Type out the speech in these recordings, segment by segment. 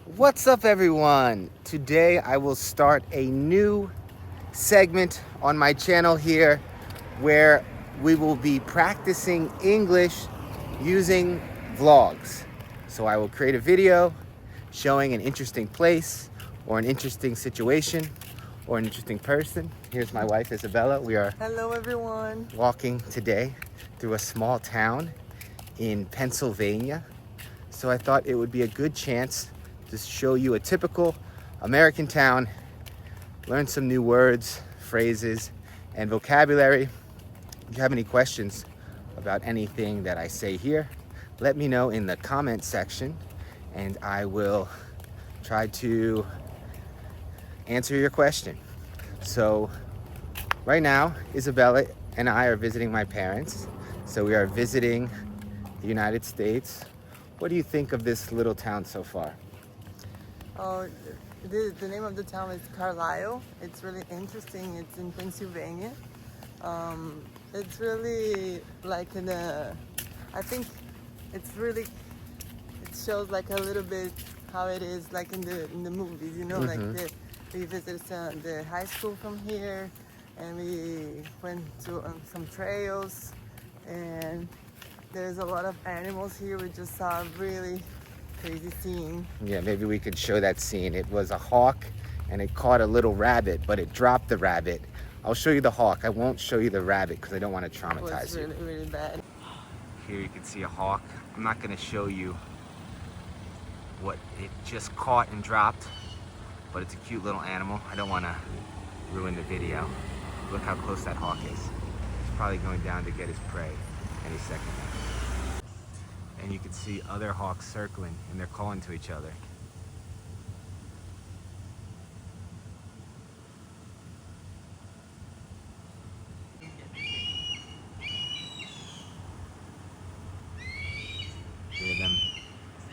What's up, everyone? Today I will start a new segment on my channel here where we will be practicing English using vlogs. So I will create a video showing an interesting place or an interesting situation or an interesting person. Here's my wife, Isabella. We are Hello, everyone. walking today through a small town in Pennsylvania. So I thought it would be a good chance to show you a typical American town, learn some new words, phrases, and vocabulary. If you have any questions about anything that I say here, let me know in the comment section and I will try to answer your question. So right now, Isabella and I are visiting my parents. So we are visiting the United States. What do you think of this little town so far? Oh, the name of the town is Carlisle. It's really interesting. It's in Pennsylvania. It's really like I think it's really, it shows like a little bit how it is like in the movies, like we visited the high school from here, and we went to some trails, and there's a lot of animals here. We just saw a really crazy scene. Yeah, maybe we could show that scene. It was a hawk and it caught a little rabbit, but it dropped the rabbit. I'll show you the hawk. I won't show you the rabbit because I don't want to It traumatize was really, you. really bad. Here you can see a hawk. I'm not going to show you what it just caught and dropped, but it's a cute little animal. I don't want to ruin the video. Look how close that hawk is. He's probably going down to get his prey any second now. And you can see other hawks circling and they're calling to each other. Hear them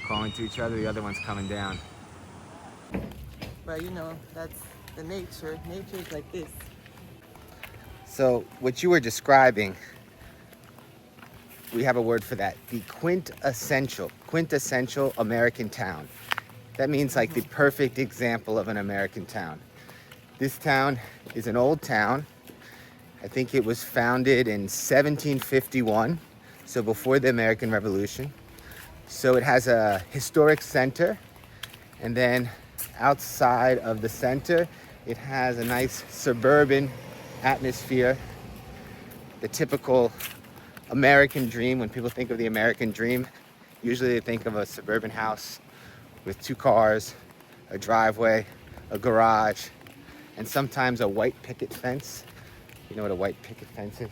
calling to each other, the other one's coming down. But that's the nature. Nature is like this. So what you were describing, we have a word for that, the quintessential American town. That means like the perfect example of an American town. This town is an old town. I think it was founded in 1751, so before the American Revolution. So it has a historic center, and then outside of the center, it has a nice suburban atmosphere, the typical American dream. When people think of the American dream, usually they think of a suburban house with 2 cars, a driveway, a garage, and sometimes a white picket fence. You know what a white picket fence is?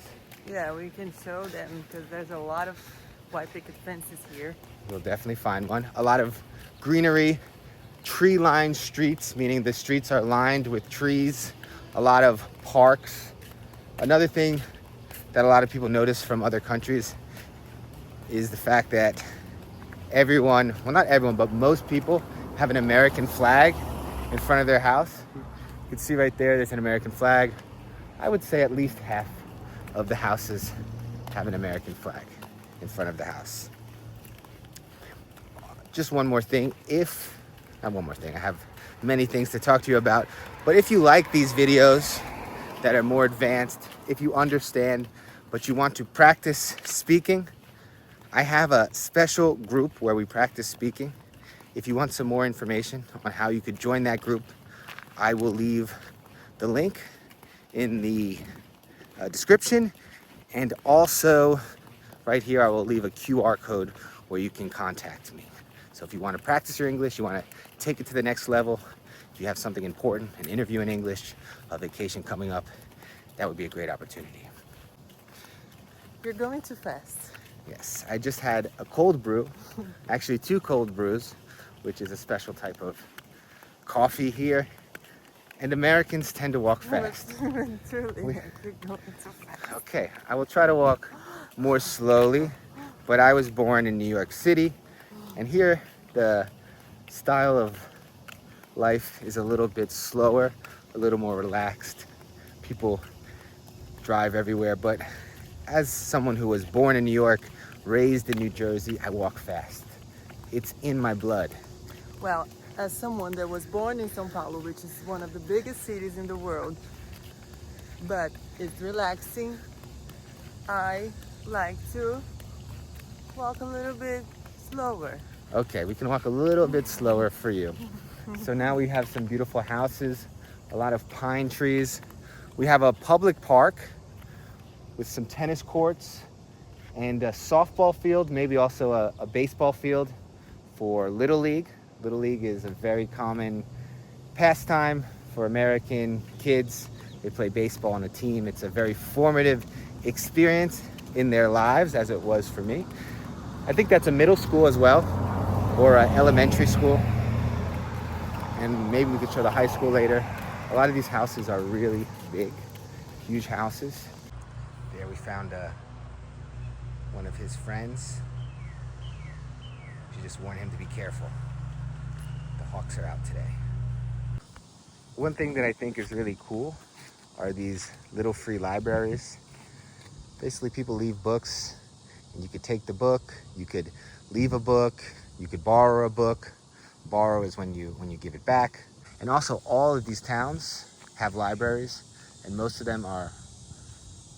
Yeah, we can show them because there's a lot of white picket fences here. You'll definitely find one. A lot of greenery, tree-lined streets, meaning the streets are lined with trees. A lot of parks. Another thing that a lot of people notice from other countries is the fact that everyone, well, not everyone, but most people have an American flag in front of their house. You can see right there, there's an American flag. I would say at least half of the houses have an American flag in front of the house. Just one more thing, not one more thing, I have many things to talk to you about, but if you like these videos that are more advanced, if you understand, but you want to practice speaking, I have a special group where we practice speaking. If you want some more information on how you could join that group, I will leave the link in the description, and also right here I will leave a QR code where you can contact me. So if you want to practice your English, you want to take it to the next level, if you have something important, an interview in English, a vacation coming up, that would be a great opportunity. You're going too fast. Yes, I just had a cold brew, actually 2 cold brews, which is a special type of coffee here. And Americans tend to walk fast. Truly, you're going too fast. Okay, I will try to walk more slowly, but I was born in New York City, and here the style of life is a little bit slower, a little more relaxed. People drive everywhere, but as someone who was born in New York, raised in New Jersey, I walk fast. It's in my blood. Well, as someone that was born in São Paulo, which is one of the biggest cities in the world, but it's relaxing, I like to walk a little bit slower. Okay, we can walk a little bit slower for you. So now we have some beautiful houses, a lot of pine trees. We have a public park with some tennis courts and a softball field, maybe also a baseball field for Little League. Little League is a very common pastime for American kids. They play baseball on a team. It's a very formative experience in their lives, as it was for me. I think that's a middle school as well, or an elementary school. And maybe we could show the high school later. A lot of these houses are really big, huge houses. There we found one of his friends. She just warned him to be careful. The hawks are out today. One thing that I think is really cool are these little free libraries. Basically, people leave books, and you could take the book, you could leave a book, you could borrow a book. Borrow is when you give it back. And also, all of these towns have libraries, and most of them are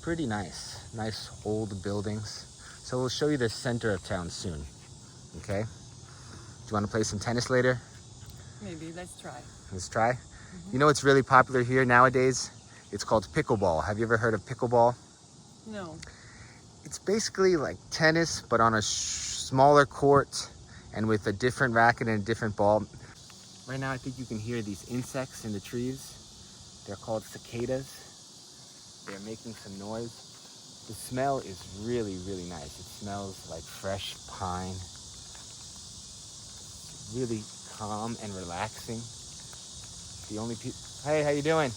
pretty nice old buildings. So we'll show you the center of town soon, okay? Do you want to play some tennis later? Maybe, let's try. Let's try. You know what's really popular here nowadays? It's called pickleball. Have you ever heard of pickleball? No. It's basically like tennis, but on a smaller court and with a different racket and a different ball. Right now, I think you can hear these insects in the trees. They're called cicadas. They're making some noise. The smell is really, really nice. It smells like fresh pine. Really calm and relaxing. The only people, hey, how you doing?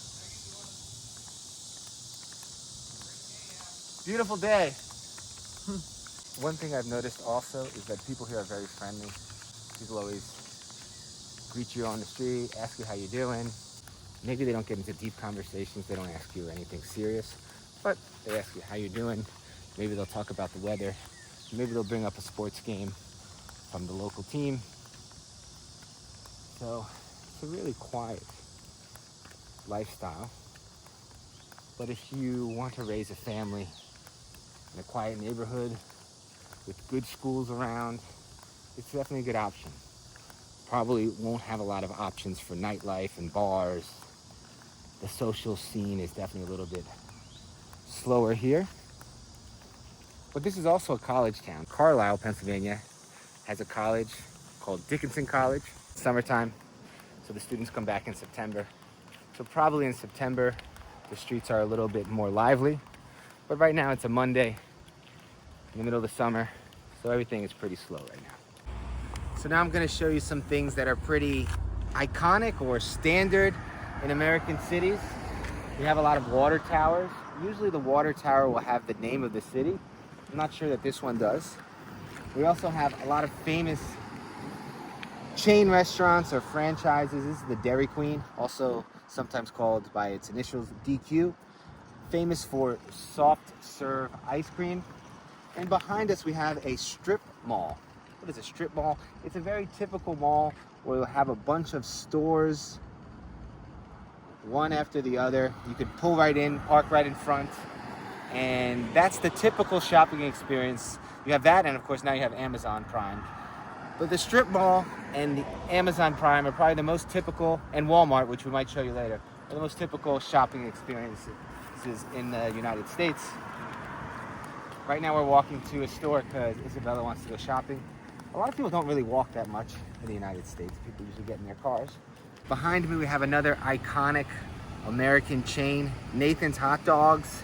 Beautiful day. One thing I've noticed also is that people here are very friendly. People always greet you on the street, ask you how you're doing. Maybe they don't get into deep conversations. They don't ask you anything serious, but they ask you how you're doing. Maybe they'll talk about the weather. Maybe they'll bring up a sports game from the local team. So it's a really quiet lifestyle. But if you want to raise a family in a quiet neighborhood with good schools around, it's definitely a good option. Probably won't have a lot of options for nightlife and bars. The social scene is definitely a little bit slower here. But this is also a college town. Carlisle, Pennsylvania has a college called Dickinson College. Summertime, so the students come back in September. So probably in September, the streets are a little bit more lively. But right now it's a Monday in the middle of the summer, so everything is pretty slow right now. So now I'm gonna show you some things that are pretty iconic or standard in American cities. We have a lot of water towers. Usually the water tower will have the name of the city. I'm not sure that this one does. We also have a lot of famous chain restaurants or franchises. This is the Dairy Queen, also sometimes called by its initials DQ, famous for soft serve ice cream. And behind us we have a strip mall. What is a strip mall? It's a very typical mall where you'll have a bunch of stores, one after the other. You could pull right in, park right in front, and that's the typical shopping experience. You have that, and of course now you have Amazon Prime. But the strip mall and the Amazon Prime are probably the most typical, and Walmart, which we might show you later, are the most typical shopping experiences in the United States. Right now we're walking to a store because Isabella wants to go shopping. A lot of people don't really walk that much in the United States. People usually get in their cars. Behind me we have another iconic American chain, Nathan's Hot Dogs.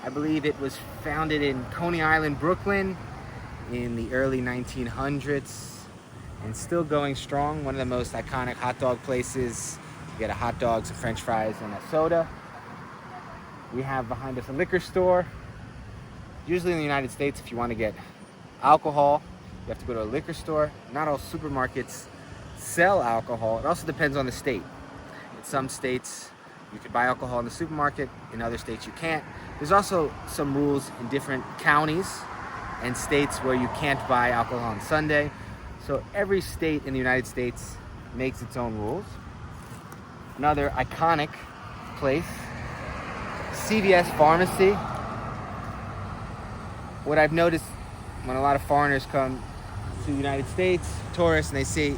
I believe it was founded in Coney Island, Brooklyn in the early 1900s. And still going strong. One of the most iconic hot dog places. You get a hot dog, some french fries, and a soda. We have behind us a liquor store. Usually in the United States, if you want to get alcohol, you have to go to a liquor store. Not all supermarkets sell alcohol. It also depends on the state. In some states, you can buy alcohol in the supermarket. In other states, you can't. There's also some rules in different counties and states where you can't buy alcohol on Sunday. So every state in the United States makes its own rules. Another iconic place, CVS Pharmacy. What I've noticed when a lot of foreigners come to the United States, tourists, and they see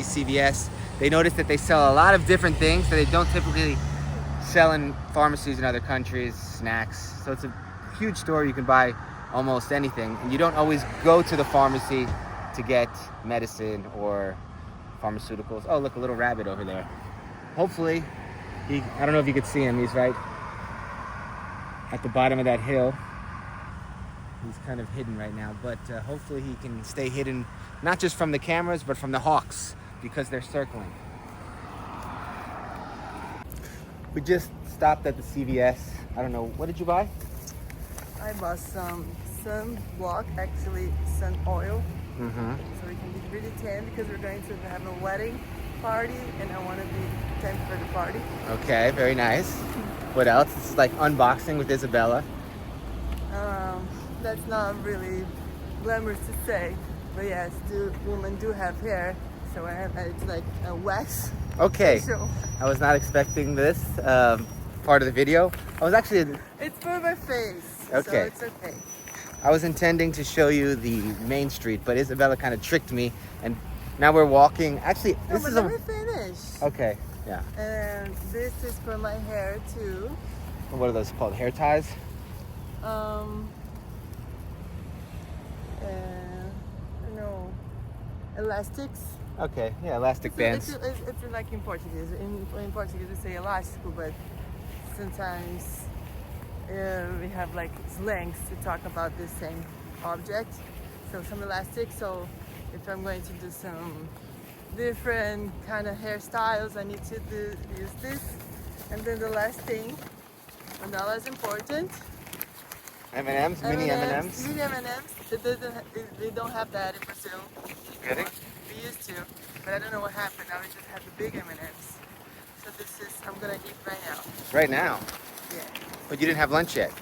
CVS, they notice that they sell a lot of different things that they don't typically sell in pharmacies in other countries, snacks. So it's a huge store. You can buy almost anything, and you don't always go to the pharmacy to get medicine or pharmaceuticals. Oh, look, a little rabbit over there. Hopefully, I don't know if you could see him. He's right at the bottom of that hill. He's kind of hidden right now, but hopefully he can stay hidden, not just from the cameras, but from the hawks, because they're circling. We just stopped at the CVS. I don't know, what did you buy? I bought some sunblock, actually sun oil, so we can be really tan because we're going to have a wedding party and I want to be tan for the party. Okay, very nice. What else? This is like unboxing with Isabella. That's not really glamorous to say, but yes, women do have hair, so it's like a wax. Okay, facial. I was not expecting this part of the video. I was actually... It's for my face, okay. So it's okay. I was intending to show you the main street, but Isabella kind of tricked me, and now we're walking. Actually, this is let me finish. Okay, yeah. And this is for my hair too. What are those called? Hair ties? No, elastics. Okay, yeah, elastic bands. It's like in Portuguese. In Portuguese we say elástico, but sometimes we have like slangs to talk about the same object. So some elastic. So if I'm going to do some different kind of hairstyles, I need to use this. And then the last thing, and not as important. M&Ms, mini M&Ms. Mini M&Ms. They don't have that in Brazil. Really? We used to, but I don't know what happened. Now we just have the big M&Ms. So this is, I'm gonna eat right now. Right now? Yeah. But you didn't have lunch yet?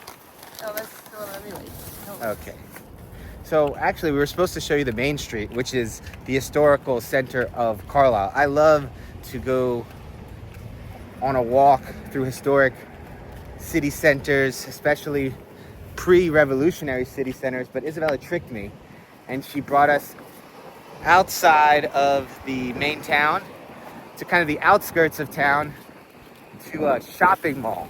Oh, let me wait. No. Okay. So actually we were supposed to show you the main street, which is the historical center of Carlisle. I love to go on a walk through historic city centers, especially pre-revolutionary city centers, but Isabella tricked me and she brought us outside of the main town to kind of the outskirts of town to a shopping mall.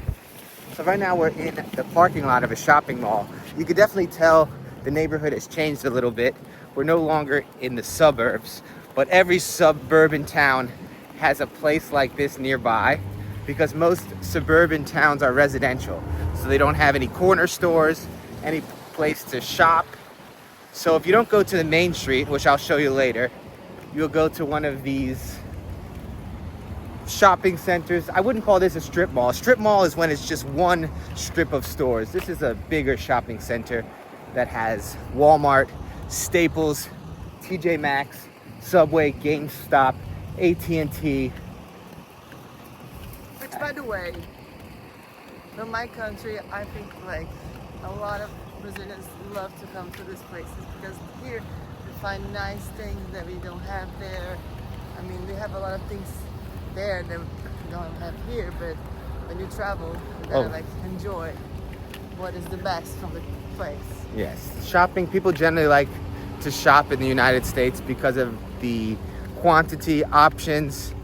So right now we're in the parking lot of a shopping mall. You could definitely tell the neighborhood has changed a little bit. We're no longer in the suburbs, but every suburban town has a place like this nearby because most suburban towns are residential. So they don't have any corner stores, any place to shop. So if you don't go to the main street, which I'll show you later, you'll go to one of these shopping centers. I wouldn't call this a strip mall. A strip mall is when it's just one strip of stores. This is a bigger shopping center that has Walmart, Staples, TJ Maxx, Subway, GameStop, AT&T. Which, by the way, in my country, I think like a lot of Brazilians love to come to these places because here we find nice things that we don't have there. I mean, we have a lot of things there that we don't have here, but when you travel, you gotta like enjoy what is the best from the place. Yes, shopping, people generally like to shop in the United States because of the quantity, options.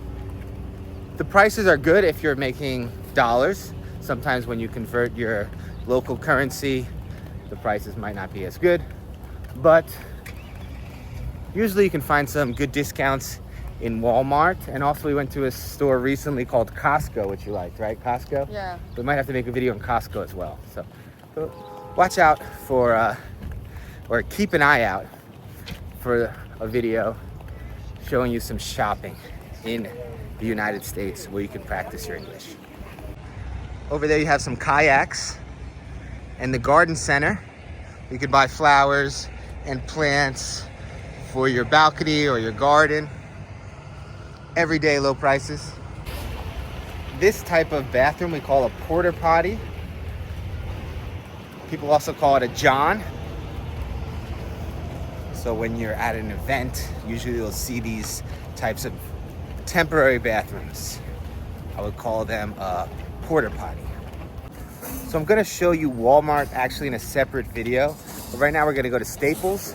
The prices are good if you're making dollars. Sometimes when you convert your local currency, the prices might not be as good, but usually you can find some good discounts in Walmart. And also we went to a store recently called Costco, which you liked, right? Costco? Yeah. We might have to make a video on Costco as well. So watch out for, or keep an eye out for a video showing you some shopping in the United States where you can practice your English. Over there you have some kayaks and the garden center. You can buy flowers and plants for your balcony or your garden. Everyday low prices. This type of bathroom we call a porta potty. People also call it a john. So when you're at an event, usually you'll see these types of temporary bathrooms. I would call them a porta potty. So I'm gonna show you Walmart actually in a separate video. But right now we're gonna go to Staples,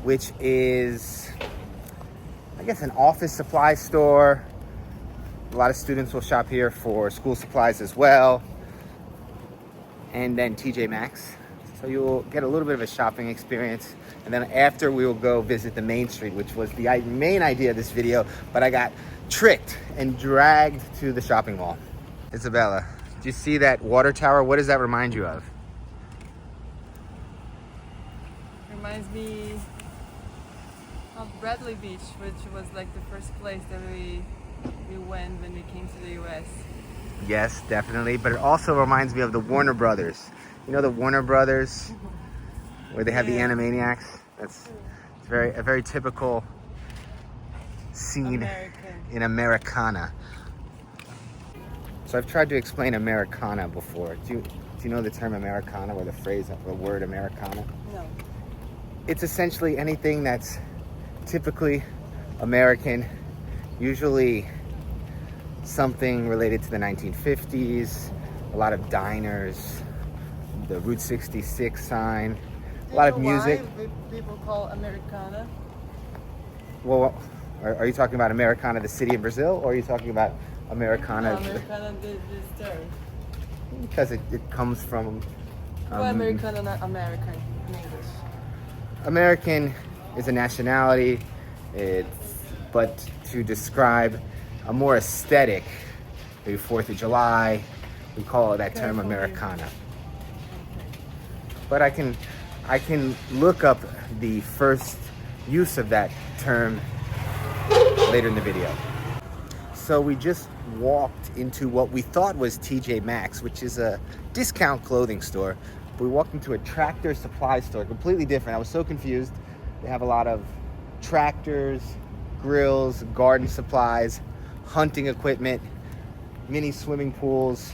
which is, I guess, an office supply store. A lot of students will shop here for school supplies as well. And then TJ Maxx. So you'll get a little bit of a shopping experience. And then after we will go visit the Main Street, which was the main idea of this video, but I got tricked and dragged to the shopping mall. Isabella, do you see that water tower? What does that remind you of? Reminds me of Bradley Beach, which was like the first place that we went when we came to the US. Yes, definitely. But it also reminds me of the Warner Brothers. You know the Warner Brothers, where they have the Animaniacs? It's a very typical scene in Americana. So I've tried to explain Americana before. Do you know the term Americana, or the phrase, the word Americana? No. It's essentially anything that's typically American, usually something related to the 1950s, a lot of diners, the Route 66 sign, a lot of music. Why people call Americana? Well, are you talking about Americana, the city in Brazil, or are you talking about Americana? No, Americana, this term. Because it comes from... Why Americana, not American in English? American is a nationality, but to describe a more aesthetic, maybe 4th of July, we call that term Americana. But I can look up the first use of that term later in the video. So we just walked into what we thought was TJ Maxx, which is a discount clothing store. We walked into a tractor supply store, completely different. I was so confused. They have a lot of tractors, grills, garden supplies, hunting equipment, mini swimming pools,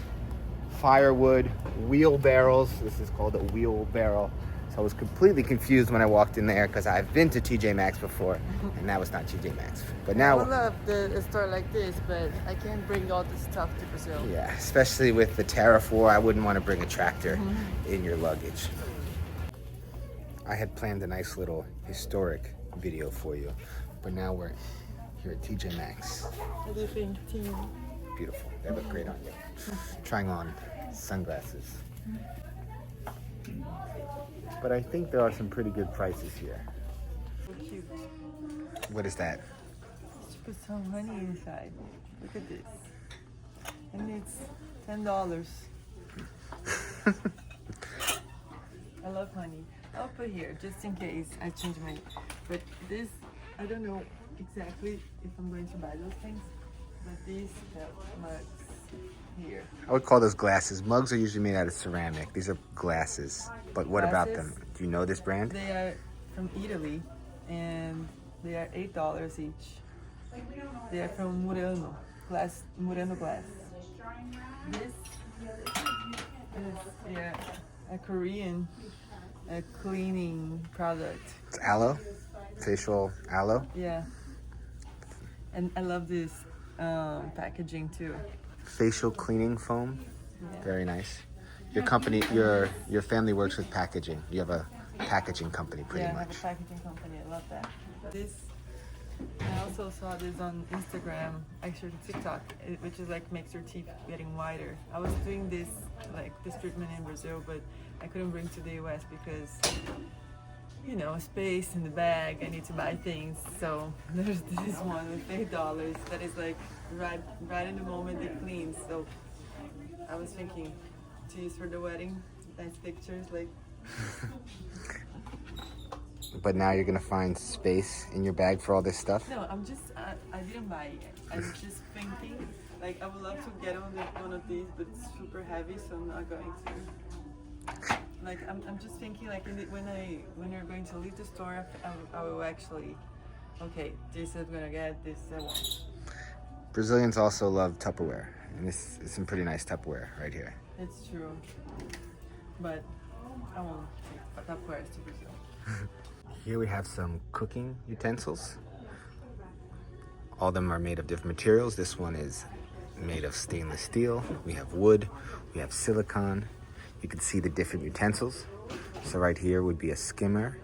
firewood, wheelbarrows. This is called a wheelbarrow. So I was completely confused when I walked in there because I've been to TJ Maxx before, and that was not TJ Maxx. But now, I love a store like this, but I can't bring all this stuff to Brazil. yeah, especially with the tariff war, I wouldn't want to bring a tractor in your luggage. I had planned a nice little historic video for you, but now we're here at TJ Maxx. What do you think, team? Beautiful. They look great on you. Trying on sunglasses. But I think there are some pretty good prices here. So cute. What is that? Just put some honey inside. Look at this. And it's $10. I love honey. I'll put here just in case I change my. But this, I don't know exactly if I'm going to buy those things. But these have mugs here. I would call those glasses. Mugs are usually made out of ceramic. These are glasses. But what about them? Do you know this brand? They are from Italy, and they are $8 each. They are from Murano glass. This is a Korean cleaning product. It's aloe, facial aloe. Yeah, and I love this packaging too. Facial cleaning foam. Yeah. Very nice. Your company, your family works with packaging. You have a packaging company, pretty I much. have a packaging company. I love that. This, I also saw this on Instagram, actually TikTok, which is like makes your teeth getting whiter. I was doing this treatment in Brazil, but I couldn't bring to the US because, you know, space in the bag. I need to buy things. So there's this one with $8 that is like right in the moment it cleans. So I was thinking to use for the wedding, nice pictures like. But now you're gonna find space in your bag for all this stuff? No, I didn't buy it. I'm just thinking, like, I would love to get one of these, but it's super heavy, so I'm not going to. Like, I'm just thinking, like, when you're going to leave the store, I will actually, okay, this I'm gonna get, this I want. Brazilians also love Tupperware, and this is some pretty nice Tupperware right here. It's true, but I won't take Tupperware to Brazil. Here we have some cooking utensils. All of them are made of different materials. This one is made of stainless steel. We have wood, we have silicone. You can see the different utensils. So right here would be a skimmer.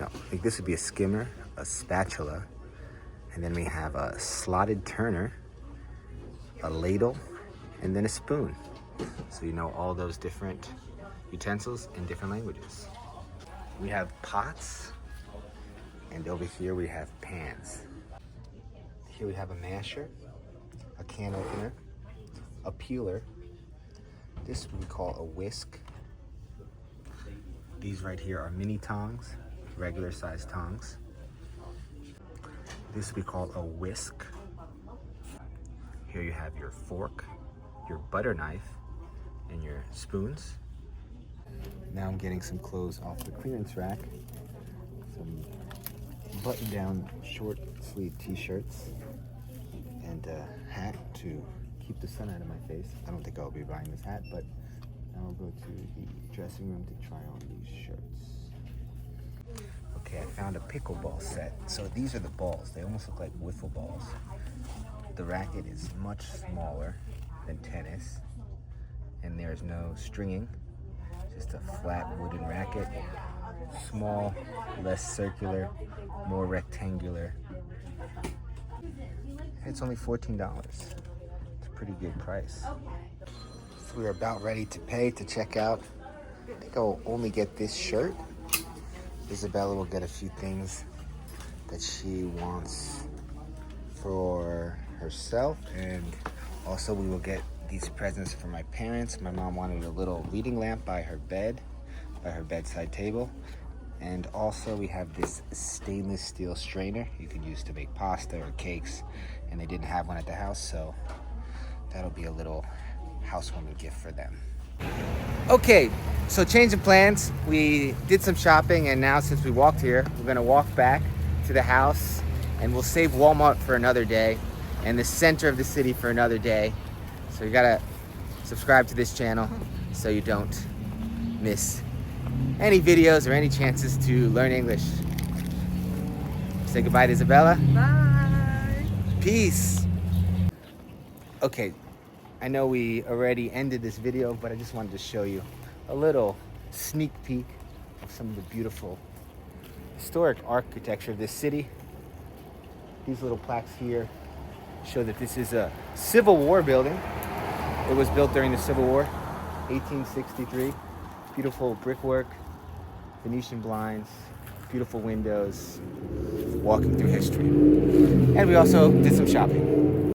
No, I think this would be a skimmer, a spatula, and then we have a slotted turner, a ladle, and then a spoon. So you know all those different utensils in different languages. We have pots, and over here we have pans. Here we have a masher, a can opener, a peeler. This we call a whisk. These right here are mini tongs, regular sized tongs. This we call a whisk. Here you have your fork, your butter knife, and your spoons. Now I'm getting some clothes off the clearance rack. Some button down short sleeve t-shirts and a hat to keep the sun out of my face. I don't think I'll be buying this hat, but now I'll go to the dressing room to try on these shirts. Okay, I found a pickleball set. So these are the balls. They almost look like wiffle balls. The racket is much smaller than tennis, and there's no stringing, just a flat wooden racket. Small, less circular, more rectangular. It's only $14. It's a pretty good price. So we're about ready to pay to check out. I think I'll only get this shirt. Isabella will get a few things that she wants for herself, and also we will get these presents for my parents. My mom wanted a little reading lamp by her bed, by her bedside table. And also we have this stainless steel strainer you can use to make pasta or cakes, and they didn't have one at the house, so that'll be a little housewarming gift for them. Okay, so change of plans. We did some shopping, and now since we walked here, we're gonna walk back to the house, and we'll save Walmart for another day and the center of the city for another day. So you gotta subscribe to this channel so you don't miss any videos or any chances to learn English. Say goodbye to Isabella. Bye. Peace. Okay, I know we already ended this video, but I just wanted to show you a little sneak peek of some of the beautiful historic architecture of this city. These little plaques here show that this is a Civil War building. It was built during the Civil War, 1863. Beautiful brickwork, Venetian blinds, beautiful windows, walking through history. And we also did some shopping.